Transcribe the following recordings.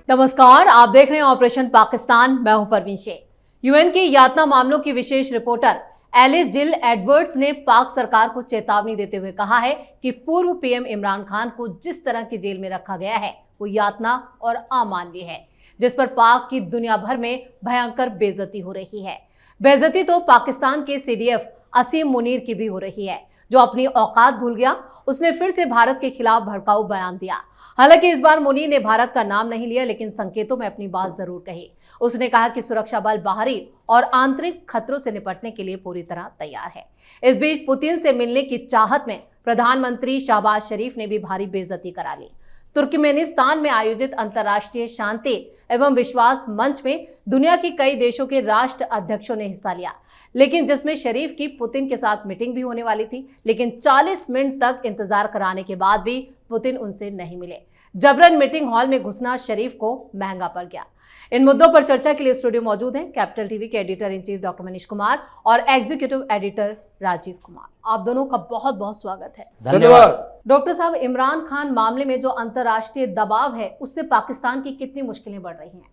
नमस्कार, आप देख रहे हैं ऑपरेशन पाकिस्तान। मैं हूं परवीन शेख। यूएन की यातना मामलों की विशेष रिपोर्टर एलिस जिल एडवर्ड्स ने पाक सरकार को चेतावनी देते हुए कहा है कि पूर्व पीएम इमरान खान को जिस तरह की जेल में रखा गया है वो यातना और अमानवीय है, जिस पर पाक की दुनिया भर में भयंकर बेइज्जती हो रही है। बेइज्जती तो पाकिस्तान के सीडीएफ असीम मुनीर की भी हो रही है, जो अपनी औकात भूल गया। उसने फिर से भारत के खिलाफ भड़काऊ बयान दिया। हालांकि इस बार मुनीर ने भारत का नाम नहीं लिया, लेकिन संकेतों में अपनी बात जरूर कही। उसने कहा कि सुरक्षा बल बाहरी और आंतरिक खतरों से निपटने के लिए पूरी तरह तैयार है। इस बीच पुतिन से मिलने की चाहत में प्रधानमंत्री शहबाज शरीफ ने भी भारी बेइज्जती करा ली। तुर्कमेनिस्तान में आयोजित अंतर्राष्ट्रीय शांति एवं विश्वास मंच में दुनिया के कई देशों के राष्ट्र अध्यक्षों ने हिस्सा लिया, लेकिन जिसमें शरीफ की पुतिन के साथ मीटिंग भी होने वाली थी। लेकिन 40 मिनट तक इंतजार कराने के बाद भी पुतिन उनसे नहीं मिले। जबरन मीटिंग हॉल में घुसना शरीफ को महंगा पड़ गया। इन मुद्दों पर चर्चा के लिए स्टूडियो मौजूद हैं कैपिटल टीवी के editor in chief doctor Manish Kumar और एग्जीक्यूटिव एडिटर राजीव कुमार। आप दोनों का बहुत बहुत स्वागत है। धन्यवाद। डॉक्टर साहब, इमरान खान मामले में जो अंतर्राष्ट्रीय दबाव है उससे पाकिस्तान की कितनी मुश्किलें बढ़ रही हैं?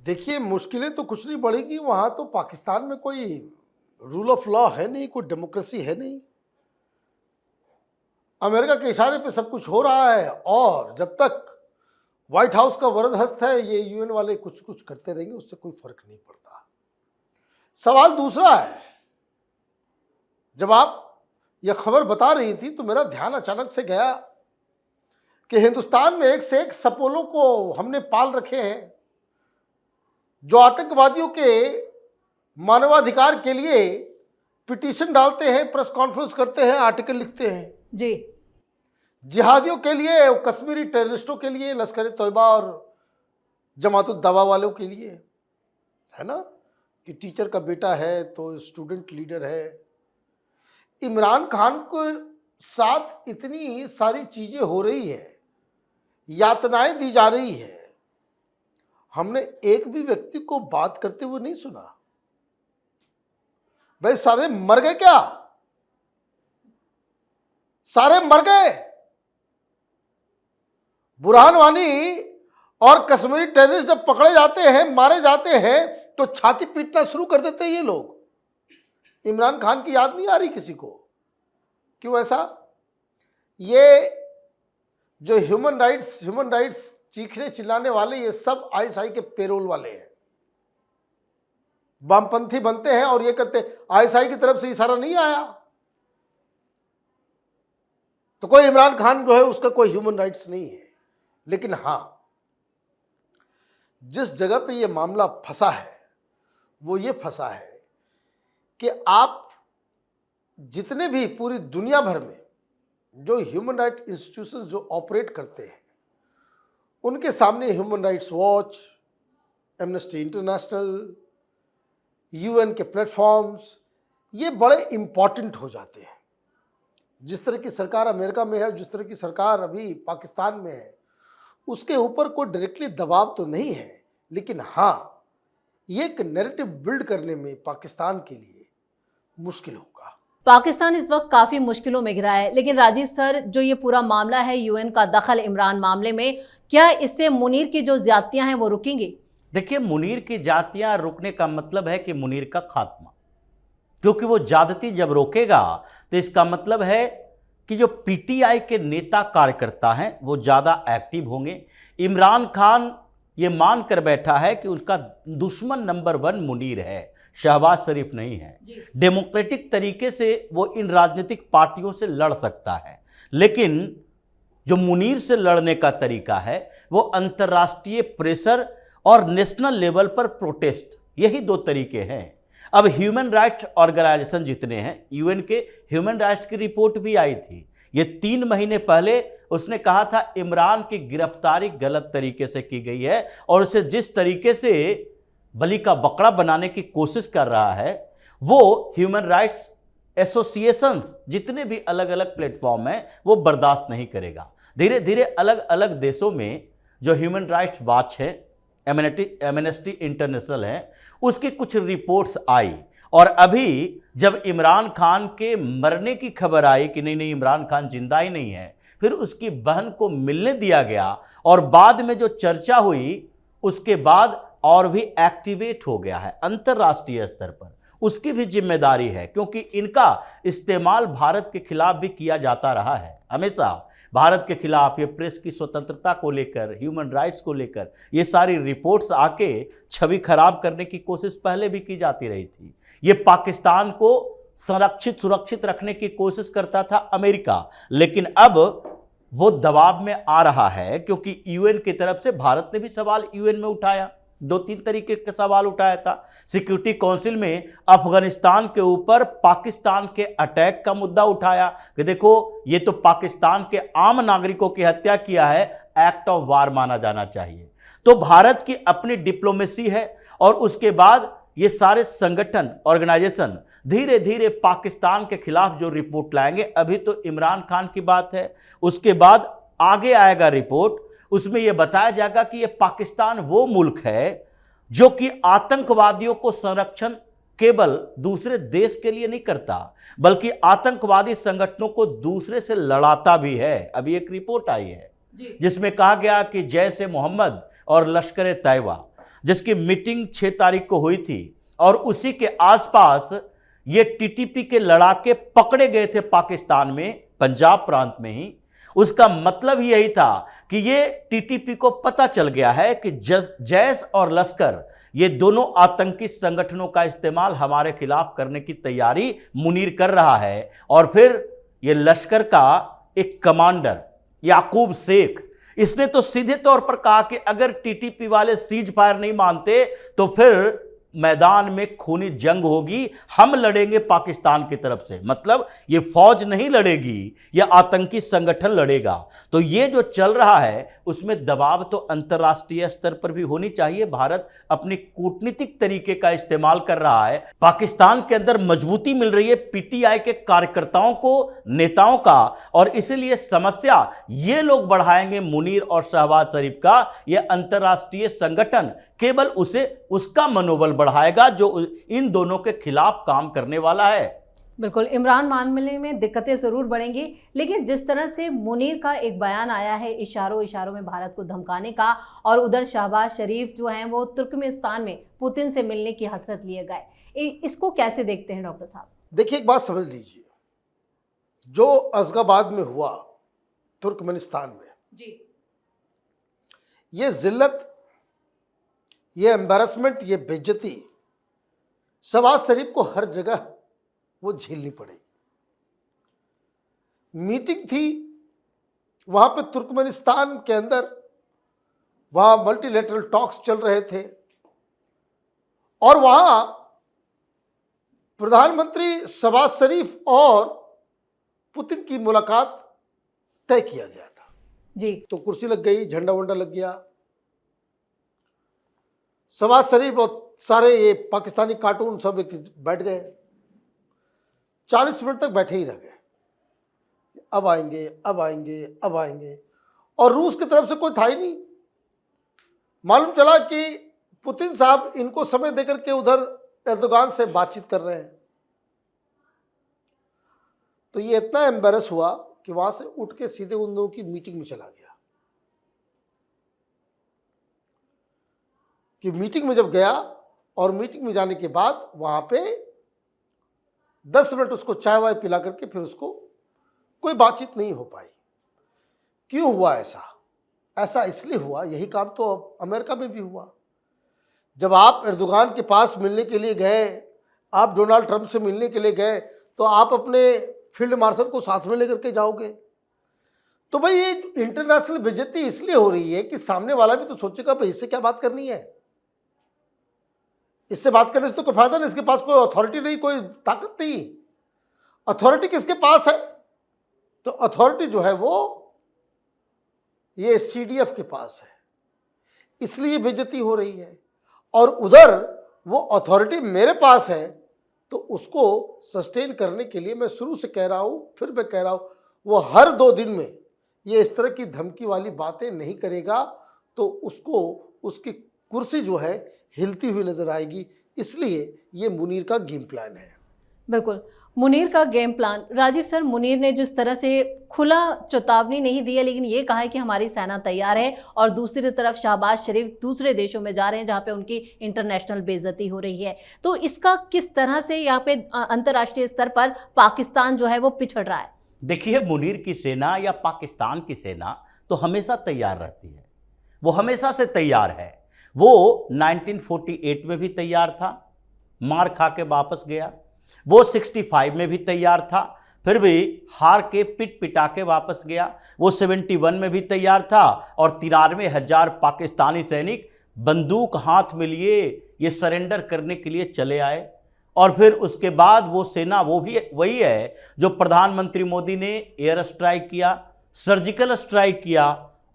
देखिए, मुश्किलें तो कुछ नहीं बढ़ेगी। वहां तो पाकिस्तान में कोई रूल ऑफ लॉ है नहीं, कोई डेमोक्रेसी है नहीं। अमेरिका के इशारे पे सब कुछ हो रहा है और जब तक व्हाइट हाउस का वरद हस्त है, ये यूएन वाले कुछ कुछ करते रहेंगे, उससे कोई फर्क नहीं पड़ता। सवाल दूसरा है, जब आप ये खबर बता रही थी तो मेरा ध्यान अचानक से गया कि हिंदुस्तान में एक से एक सपोलों को हमने पाल रखे हैं, जो आतंकवादियों के मानवाधिकार के लिए पिटीशन डालते हैं, प्रेस कॉन्फ्रेंस करते हैं, आर्टिकल लिखते हैं जी। जिहादियों के लिए, कश्मीरी टेररिस्टों के लिए, लश्कर तोयबा और जमातुद दावा वालों के लिए, है ना, कि टीचर का बेटा है तो स्टूडेंट लीडर है। इमरान खान को साथ इतनी सारी चीजें हो रही है, यातनाएं दी जा रही है, हमने एक भी व्यक्ति को बात करते हुए नहीं सुना। भाई सारे मर गए क्या? सारे मर गए। बुरहान वानी और कश्मीरी टेररिस्ट जब पकड़े जाते हैं, मारे जाते हैं, तो छाती पीटना शुरू कर देते हैं ये लोग। इमरान खान की याद नहीं आ रही किसी को? क्यों ऐसा? ये जो ह्यूमन राइट्स चीखने चिल्लाने वाले, ये सब आईएसआई के पेरोल वाले हैं। वामपंथी बनते हैं और ये करते। आईएसआई की तरफ से इशारा नहीं आया तो कोई इमरान खान जो है उसका कोई ह्यूमन राइट्स नहीं है। लेकिन हाँ, जिस जगह पे ये मामला फंसा है वो ये फंसा है कि आप जितने भी पूरी दुनिया भर में जो ह्यूमन राइट इंस्टीट्यूशंस जो ऑपरेट करते हैं, उनके सामने human rights watch, amnesty international, UN के प्लेटफॉर्म्स, ये बड़े इंपॉर्टेंट हो जाते हैं। जिस तरह की सरकार अमेरिका में है, जिस तरह की सरकार अभी पाकिस्तान में है, उसके ऊपर कोई डायरेक्टली दबाव तो नहीं है, लेकिन हाँ, ये एक नैरेटिव बिल्ड करने में पाकिस्तान के लिए मुश्किल होगा। पाकिस्तान इस वक्त काफी मुश्किलों में घिरा है। लेकिन राजीव सर, जो ये पूरा मामला है, यूएन का दखल इमरान मामले में, क्या इससे मुनीर की जो ज्यादतियां हैं वो रुकेंगी? देखिए, मुनीर की ज्यादतियां रुकने का मतलब है कि मुनीर का खात्मा, क्योंकि वो ज्यादती जब रोकेगा तो इसका मतलब है कि जो पीटीआई के नेता कार्यकर्ता हैं वो ज़्यादा एक्टिव होंगे। इमरान खान ये मान कर बैठा है कि उसका दुश्मन नंबर 1 मुनीर है, शहबाज शरीफ नहीं है। डेमोक्रेटिक तरीके से वो इन राजनीतिक पार्टियों से लड़ सकता है, लेकिन जो मुनीर से लड़ने का तरीका है वो अंतर्राष्ट्रीय प्रेशर और नेशनल लेवल पर प्रोटेस्ट, यही 2 तरीके हैं। अब ह्यूमन राइट्स ऑर्गेनाइजेशन जितने हैं, यूएन के ह्यूमन राइट्स की रिपोर्ट भी आई थी। ये 3 महीने पहले उसने कहा था इमरान की गिरफ्तारी गलत तरीके से की गई है और उसे जिस तरीके से बलि का बकरा बनाने की कोशिश कर रहा है वो ह्यूमन राइट्स एसोसिएशन जितने भी अलग अलग प्लेटफॉर्म हैं वो बर्दाश्त नहीं करेगा। धीरे धीरे अलग अलग देशों में जो ह्यूमन राइट्स वॉच है, एमनेस्टी इंटरनेशनल है, उसकी कुछ रिपोर्ट्स आई और अभी जब इमरान खान के मरने की खबर आई कि नहीं इमरान खान जिंदा ही नहीं है, फिर उसकी बहन को मिलने दिया गया और बाद में जो चर्चा हुई उसके बाद और भी एक्टिवेट हो गया है अंतर्राष्ट्रीय स्तर पर, उसकी भी जिम्मेदारी है, क्योंकि इनका इस्तेमाल भारत के खिलाफ भी किया जाता रहा है। हमेशा भारत के खिलाफ ये प्रेस की स्वतंत्रता को लेकर, ह्यूमन राइट्स को लेकर ये सारी रिपोर्ट्स आके छवि खराब करने की कोशिश पहले भी की जाती रही थी। ये पाकिस्तान को संरक्षित सुरक्षित रखने की कोशिश करता था अमेरिका, लेकिन अब वो दबाव में आ रहा है, क्योंकि यूएन की तरफ से भारत ने भी सवाल यूएन में उठाया, 2-3 तरीके के सवाल उठाया था। सिक्योरिटी काउंसिल में अफगानिस्तान के ऊपर पाकिस्तान के अटैक का मुद्दा उठाया कि देखो ये तो पाकिस्तान के आम नागरिकों की हत्या किया है, एक्ट ऑफ वार माना जाना चाहिए। तो भारत की अपनी डिप्लोमेसी है, और उसके बाद ये सारे संगठन, ऑर्गेनाइजेशन धीरे धीरे पाकिस्तान के खिलाफ जो रिपोर्ट लाएंगे, अभी तो इमरान खान की बात है, उसके बाद आगे आएगा रिपोर्ट, उसमें यह बताया जाएगा कि यह पाकिस्तान वो मुल्क है जो कि आतंकवादियों को संरक्षण केवल दूसरे देश के लिए नहीं करता, बल्कि आतंकवादी संगठनों को दूसरे से लड़ाता भी है। अभी एक रिपोर्ट आई है जिसमें कहा गया कि जैश ए मोहम्मद और लश्कर ए तैयबा, जिसकी मीटिंग 6 तारीख को हुई थी, और उसी के आसपास ये टीटीपी के लड़ाके पकड़े गए थे पाकिस्तान में, पंजाब प्रांत में ही। उसका मतलब ही यही था कि ये टीटीपी को पता चल गया है कि जैश और लश्कर, ये दोनों आतंकी संगठनों का इस्तेमाल हमारे खिलाफ करने की तैयारी मुनीर कर रहा है। और फिर ये लश्कर का एक कमांडर याकूब शेख, इसने तो सीधे तौर पर कहा कि अगर टीटीपी वाले सीज फायर नहीं मानते तो फिर मैदान में खूनी जंग होगी, हम लड़ेंगे पाकिस्तान की तरफ से। मतलब ये फौज नहीं लड़ेगी, ये आतंकी संगठन लड़ेगा। तो ये जो चल रहा है उसमें दबाव तो अंतर्राष्ट्रीय स्तर पर भी होनी चाहिए। भारत अपनी कूटनीतिक तरीके का इस्तेमाल कर रहा है, पाकिस्तान के अंदर मजबूती मिल रही है पीटीआई के कार्यकर्ताओं को, नेताओं का, और इसीलिए समस्या ये लोग बढ़ाएंगे मुनीर और शहबाज शरीफ का। ये अंतर्राष्ट्रीय संगठन केवल उसे उसका मनोबल बढ़ाएगा जो इन दोनों के खिलाफ काम करने वाला है। बिल्कुल, इमरान मामले में दिक्कतें जरूर बढ़ेंगी, लेकिन जिस तरह से मुनीर का एक बयान आया है इशारों इशारों में भारत को धमकाने का, और उधर शहबाज शरीफ जो हैं वो तुर्कमेनिस्तान में पुतिन से मिलने की हसरत लिए गए, इसको कैसे देखते हैं डॉक्टर साहब? देखिए, एक बात समझ लीजिए, जो अज़गाबाद में हुआ तुर्कमेनिस्तान में जी, ये जिल्लत, ये एम्बैरसमेंट, ये बेइज्जती शहबाज शरीफ को हर जगह वो झेलनी पड़ेगी। मीटिंग थी वहां पे तुर्कमेनिस्तान के अंदर, वहां मल्टीलेटरल टॉक्स चल रहे थे, और वहां प्रधानमंत्री शहबाज शरीफ और पुतिन की मुलाकात तय किया गया था जी। तो कुर्सी लग गई, झंडा वंडा लग गया, शहबाज शरीफ और सारे ये पाकिस्तानी कार्टून सब बैठ गए, 40 मिनट तक बैठे ही रह गए, अब आएंगे अब आएंगे अब आएंगे, और रूस की तरफ से कोई था ही नहीं। मालूम चला कि पुतिन साहब इनको समय देकर के उधर एर्दोगान से बातचीत कर रहे हैं। तो ये इतना एम्बैरस हुआ कि वहां से उठ के सीधे उन लोगों की मीटिंग में चला गया। कि मीटिंग में जब गया, और मीटिंग में जाने के बाद वहां पे 10 मिनट उसको चाय वाय पिला करके फिर उसको कोई बातचीत नहीं हो पाई। क्यों हुआ ऐसा? ऐसा इसलिए हुआ, यही काम तो अमेरिका में भी हुआ। जब आप एर्दोगान के पास मिलने के लिए गए, आप डोनाल्ड ट्रंप से मिलने के लिए गए, तो आप अपने फील्ड मार्शल को साथ में लेकर के जाओगे। तो भाई ये इंटरनेशनल बेइज्जती इसलिए हो रही है कि सामने वाला भी तो सोचेगा भाई इससे क्या बात करनी है, इससे बात करने से तो कोई फायदा नहीं, इसके पास कोई अथॉरिटी नहीं, कोई ताकत नहीं। अथॉरिटी किसके पास है? तो अथॉरिटी जो है वो ये सीडीएफ के पास है, इसलिए बेइज्जती हो रही है। और उधर वो अथॉरिटी मेरे पास है, तो उसको सस्टेन करने के लिए मैं शुरू से कह रहा हूं, फिर मैं कह रहा हूं, वो हर 2 दिन में ये इस तरह की धमकी वाली बातें नहीं करेगा तो उसको उसकी कुर्सी जो है हिलती हुई नजर आएगी। इसलिए ये मुनीर का गेम प्लान है। बिल्कुल। मुनीर का game plan, Rajiv sir, Munir ने जिस तरह से खुला चेतावनी नहीं दी है, लेकिन ये कहा है कि हमारी सेना तैयार है, और दूसरी तरफ शहबाज शरीफ दूसरे देशों में जा रहे हैं जहां पे उनकी इंटरनेशनल बेइज्जती हो रही है। तो इसका किस तरह से यहाँ पे अंतर्राष्ट्रीय स्तर पर पाकिस्तान जो है वो पिछड़ रहा है? देखिए, मुनीर की सेना या पाकिस्तान की सेना तो हमेशा तैयार रहती है, वो हमेशा से तैयार है। वो 1948 में भी तैयार था, मार खा के वापस गया। वो 65 में भी तैयार था, फिर भी हार के पिट पिटा के वापस गया। वो 71 में भी तैयार था, और 93,000 पाकिस्तानी सैनिक बंदूक हाथ में लिए ये सरेंडर करने के लिए चले आए। और फिर उसके बाद वो सेना वो भी वही है जो प्रधानमंत्री मोदी ने एयर स्ट्राइक किया, सर्जिकल स्ट्राइक किया,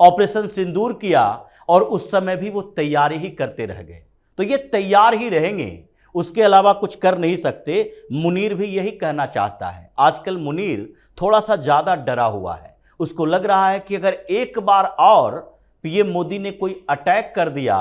ऑपरेशन सिंदूर किया, और उस समय भी वो तैयारी ही करते रह गए। तो ये तैयार ही रहेंगे, उसके अलावा कुछ कर नहीं सकते। मुनीर भी यही कहना चाहता है। आजकल मुनीर थोड़ा सा ज़्यादा डरा हुआ है। उसको लग रहा है कि अगर एक बार और पीएम मोदी ने कोई अटैक कर दिया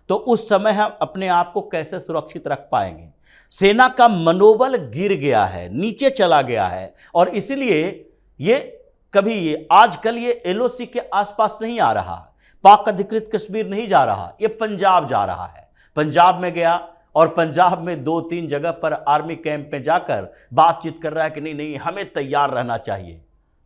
तो उस समय हम अपने आप को कैसे सुरक्षित रख पाएंगे। सेना का मनोबल गिर गया है, नीचे चला गया है, और इसलिए ये आजकल ये एलओसी के आसपास नहीं आ रहा, पाक अधिकृत कश्मीर नहीं जा रहा, ये पंजाब जा रहा है। पंजाब में गया और पंजाब में 2-3 जगह पर आर्मी कैंप में जाकर बातचीत कर रहा है कि नहीं नहीं, हमें तैयार रहना चाहिए।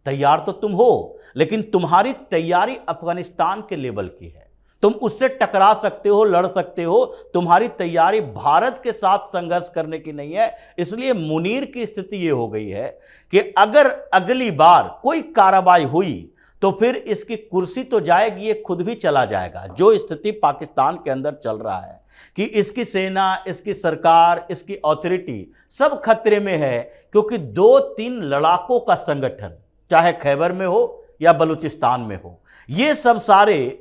तैयार तो तुम हो, लेकिन तुम्हारी तैयारी अफगानिस्तान के लेवल की है, तुम उससे टकरा सकते हो, लड़ सकते हो। तुम्हारी तैयारी भारत के साथ संघर्ष करने की नहीं है। इसलिए मुनीर की स्थिति ये हो गई है कि अगर अगली बार कोई कार्रवाई हुई तो फिर इसकी कुर्सी तो जाएगी, ये खुद भी चला जाएगा। जो स्थिति पाकिस्तान के अंदर चल रहा है कि इसकी सेना, इसकी सरकार, इसकी अथॉरिटी सब खतरे में है, क्योंकि 2-3 लड़ाकों का संगठन, चाहे खैबर में हो या बलूचिस्तान में हो, ये सब सारे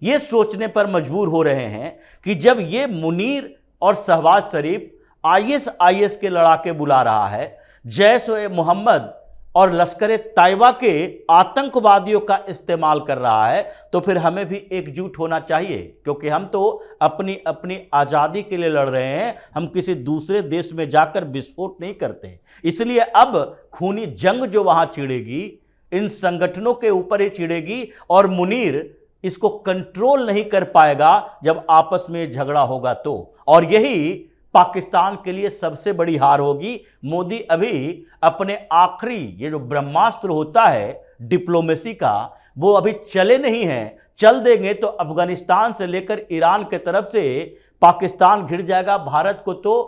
ये सोचने पर मजबूर हो रहे हैं कि जब ये मुनीर और शहबाज शरीफ आईएस के लड़ाके बुला रहा है, जैश-ए-मोहम्मद और लश्कर तैयबा के आतंकवादियों का इस्तेमाल कर रहा है, तो फिर हमें भी एकजुट होना चाहिए, क्योंकि हम तो अपनी अपनी आज़ादी के लिए लड़ रहे हैं। हम किसी दूसरे देश में जाकर विस्फोट नहीं करते। इसलिए अब खूनी जंग जो वहाँ छिड़ेगी, इन संगठनों के ऊपर ही छिड़ेगी, और मुनीर इसको कंट्रोल नहीं कर पाएगा जब आपस में झगड़ा होगा तो। और यही पाकिस्तान के लिए सबसे बड़ी हार होगी। मोदी अभी अपने आखिरी ये जो ब्रह्मास्त्र होता है डिप्लोमेसी का, वो अभी चले नहीं हैं। चल देंगे तो अफगानिस्तान से लेकर ईरान के तरफ से पाकिस्तान घिर जाएगा। भारत को तो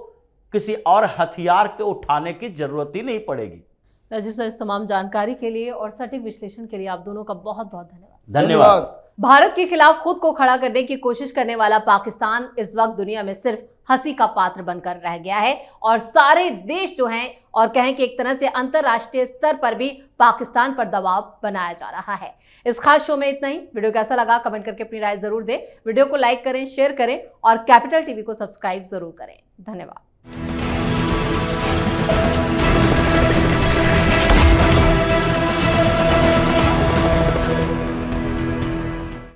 किसी और हथियार के उठाने की जरूरत ही नहीं पड़ेगी। राजीव सर, इस तमाम जानकारी के लिए और सटीक विश्लेषण के लिए आप दोनों का बहुत बहुत धन्यवाद। धन्यवाद। भारत के खिलाफ खुद को खड़ा करने की कोशिश करने वाला पाकिस्तान इस वक्त दुनिया में सिर्फ हंसी का पात्र बनकर रह गया है, और सारे देश जो हैं, और कहें कि एक तरह से अंतर्राष्ट्रीय स्तर पर भी पाकिस्तान पर दबाव बनाया जा रहा है। इस खास शो में इतना ही। वीडियो कैसा लगा कमेंट करके अपनी राय जरूर दें। वीडियो को लाइक करें, शेयर करें, और कैपिटल टीवी को सब्सक्राइब जरूर करें। धन्यवाद।